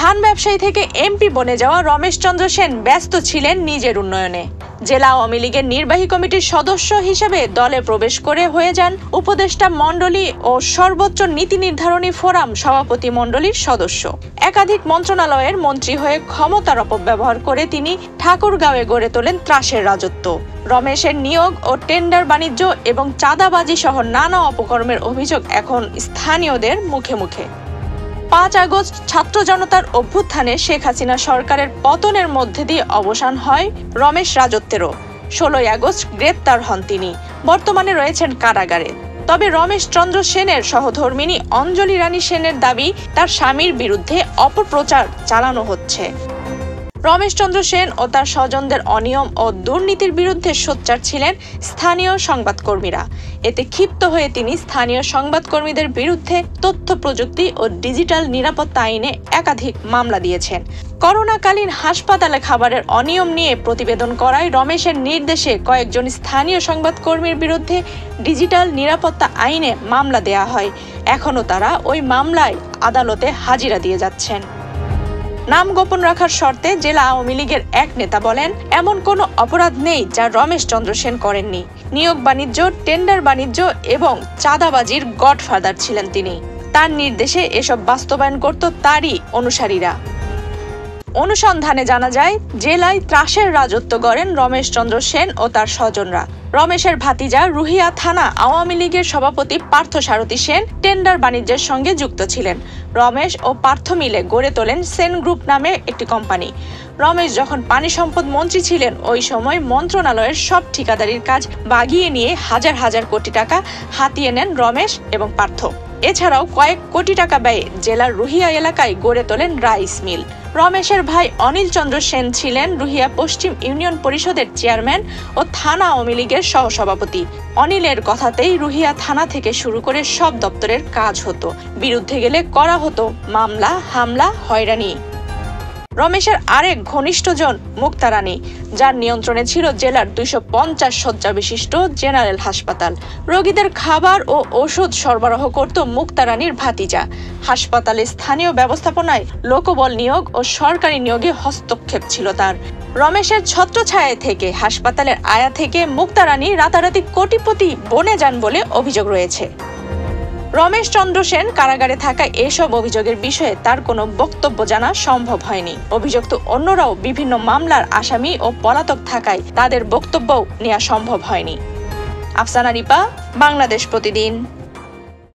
ধান ব্যবসায়ী থেকে এমপি বনে যাওয়া রমেশ চন্দ্র সেন ব্যস্ত ছিলেন নিজের উন্নয়নে। জেলা আওয়ামী লীগের নির্বাহী কমিটির সদস্য হিসেবে দলে প্রবেশ করে হয়ে যান উপদেষ্টা মণ্ডলী ও সর্বোচ্চ নীতি নির্ধারণী ফোরাম সভাপতি মণ্ডলীর সদস্য। একাধিক মন্ত্রণালয়ের মন্ত্রী হয়ে ক্ষমতার অপব্যবহার করে তিনি ঠাকুরগাঁওয়ে গড়ে তোলেন ত্রাসের রাজত্ব। রমেশের নিয়োগ ও টেন্ডার বাণিজ্য এবং চাঁদাবাজি সহ নানা অপকর্মের অভিযোগ এখন স্থানীয়দের মুখে মুখে। ৫ আগস্ট ছাত্র জনতার অভ্যুত্থানে শেখ হাসিনা সরকারের পতনের মধ্যে দিয়ে অবসান হয় রমেশ রাজত্বেরও। ১৬ আগস্ট গ্রেপ্তার হন তিনি। বর্তমানে রয়েছেন কারাগারে। তবে রমেশ চন্দ্র সেনের সহধর্মিণী অঞ্জলি রানী সেনের দাবি, তার স্বামীর বিরুদ্ধে অপপ্রচার চালানো হচ্ছে। রমেশ চন্দ্র সেন ও তার স্বজনদের অনিয়ম ও দুর্নীতির বিরুদ্ধে সোচ্চার ছিলেন স্থানীয় সংবাদকর্মীরা। এতে ক্ষিপ্ত হয়ে তিনি স্থানীয় সংবাদকর্মীদের বিরুদ্ধে তথ্য প্রযুক্তি ও ডিজিটাল নিরাপত্তা আইনে একাধিক মামলা দিয়েছেন। করোনাকালীন হাসপাতালে খাবারের অনিয়ম নিয়ে প্রতিবেদন করায় রমেশের নির্দেশে কয়েকজন স্থানীয় সংবাদকর্মীর বিরুদ্ধে ডিজিটাল নিরাপত্তা আইনে মামলা দেয়া হয়। এখনও তারা ওই মামলায় আদালতে হাজিরা দিয়ে যাচ্ছেন। নাম গোপন রাখার শর্তে জেলা আওয়ামী লীগের এক নেতা বলেন, এমন কোনো অপরাধ নেই যা রমেশ চন্দ্র সেন করেননি। নিয়োগ বাণিজ্য, টেন্ডার বাণিজ্য এবং চাঁদাবাজির গডফাদার ছিলেন তিনি। তার নির্দেশে এসব বাস্তবায়ন করত তারই অনুসারীরা। অনুসন্ধানে জানা যায়, জেলায় ত্রাসের রাজত্ব গড়েন রমেশ চন্দ্র সেন ও তার স্বজনরা। রমেশের ভাতিজা রুহিয়া থানা আওয়ামী লীগের সভাপতি পার্থ সারথী সেন টেন্ডার বাণিজ্যের সঙ্গে যুক্ত ছিলেন। রমেশ ও পার্থ মিলে গড়ে তোলেন সেন গ্রুপ নামে একটি কোম্পানি। রমেশ যখন পানি সম্পদ মন্ত্রী ছিলেন, ওই সময় মন্ত্রণালয়ের সব ঠিকাদারির কাজ বাগিয়ে নিয়ে হাজার হাজার কোটি টাকা হাতিয়ে নেন রমেশ এবং পার্থ। এছাড়াও কয়েক কোটি টাকা ব্যয়ে জেলার রুহিয়া এলাকায় গড়ে তোলেন রাইস মিল। রমেশের ভাই অনিল চন্দ্র সেন ছিলেন রুহিয়া পশ্চিম ইউনিয়ন পরিষদের চেয়ারম্যান ও থানা আওয়ামী লীগের সহসভাপতি। অনিলের কথাতেই রুহিয়া থানা থেকে শুরু করে সব দপ্তরের কাজ হতো। বিরুদ্ধে গেলে করা হতো মামলা, হামলা, হয়রানি। রমেশের আরেক ঘনিষ্ঠজন মুক্তা রানী, যার নিয়ন্ত্রণে ছিল জেলার ২৫০ শয্যা বিশিষ্ট জেনারেল হাসপাতাল। রোগীদের খাবার ও ওষুধ সরবরাহ করত মুক্তা রানীর ভাতিজা। হাসপাতালে স্থানীয় ব্যবস্থাপনায় লোকবল নিয়োগ ও সরকারি নিয়োগে হস্তক্ষেপ ছিল তার। রমেশের ছত্রছায়ায় থেকে হাসপাতালের আয়া থেকে মুক্তা রানী রাতারাতি কোটিপতি বনে যান বলে অভিযোগ রয়েছে। রমেশ চন্দ্র সেন কারাগারে থাকা এসব অভিযোগের বিষয়ে তার কোনো বক্তব্য জানা সম্ভব হয়নি। অভিযুক্ত অন্যরাও বিভিন্ন মামলার আসামি ও পলাতক থাকায় তাদের বক্তব্যও নেওয়া সম্ভব হয়নি। আফসানা রিপা, বাংলাদেশ প্রতিদিন।